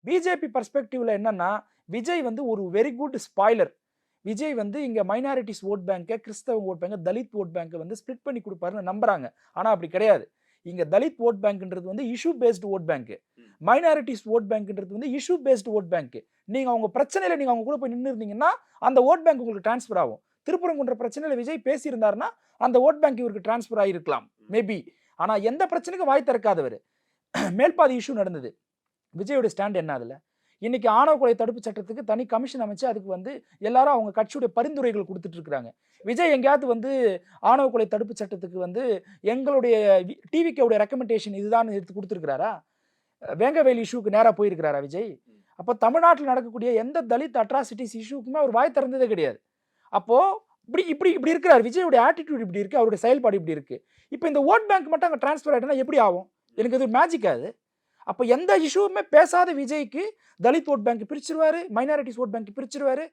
BJP பர்ஸ்பெக்டிவ்ல என்னன்னா, விஜய் வந்து ஒரு வெரி குட் ஸ்பாய்லர். விஜய் வந்து இங்க மைனாரிட்டீஸ் வோட் பேங்க, கிறிஸ்தவ வோட் பேங்க, தலித் வோட் பேங்க வந்து ஸ்ப்ளிட் பண்ணி குடுப்பாருன்னு நம்புறாங்க. ஆனா அப்படி கிடையாது. இங்க தலித் வோட் பேங்க்ன்றது வந்து issue based vote bank. Minorities vote பேங்க்ன்றது வந்து இஷ்யூ பேஸ்ட் வோட் பேங்க். நீங்க அவங்க பிரச்சனையில நீங்க அவங்க கூட போய் நின்னு இருந்தீங்கன்னா, அந்த வோட் பேங்க் உங்களுக்கு ட்ரான்ஸ்ஃபர் ஆகும். திருப்பரங்குன்ற பிரச்சனையில விஜய் பேசியிருந்தாருன்னா, அந்த வோட் பேங்க் இவருக்கு ட்ரான்ஸ்ஃபர் ஆகியிருக்கலாம். மேபி. ஆனா எந்த பிரச்சனைக்கும் வாய் திறக்காதவரு. மேல்பாதி இஷ்யூ நடந்தது. விஜயோட ஸ்டாண்ட் என்ன அதுல? இன்னைக்கு ஆணவ கொலை தடுப்பு சட்டத்துக்கு தனி கமிஷன் அமைச்சு அதுக்கு வந்து எல்லாரும் அவங்க கட்சியுடைய பரிந்துரைகள் குடுத்துட்டு இருக்காங்க. விஜய் எங்கேயாவது வந்து ஆணவ கொலை தடுப்பு சட்டத்துக்கு வந்து எங்களுடைய டிவிகேவுடைய ரெக்கமெண்டேஷன் இதுதான் எடுத்து குடுத்திருக்கிறாரா? வேங்கவேல் இஷ்யூக்கு நேரா போயிருக்கிறாரா விஜய்? அப்ப தமிழ்நாட்டில் நடக்கக்கூடிய எந்த தலித் அட்ராசிட்டிஸ் இஷ்யூக்குமே அவர் வாய் திறந்ததே கிடையாது. அப்போ இப்படி இருக்கிறார். விஜயோட ஆட்டிட்யூட் இப்படி இருக்கு. அவருடைய செயல்பாடு இப்படி இருக்கு. இப்ப இந்த வோட் பேங்க் மட்டும் அங்க ட்ரான்ஸ்ஃபர் ஆயிட்டா எப்படி ஆகும்? எனக்கு இது மேஜிக்கா அது? அப்ப எந்த இஷ்யூவுமே பேசாத விஜய்க்கு தலித் வோட் பேங்க் பிரிச்சிருவாரு, மைனாரிட்டீஸ் வோட் பேங்க் பிரிச்சிருவாரு.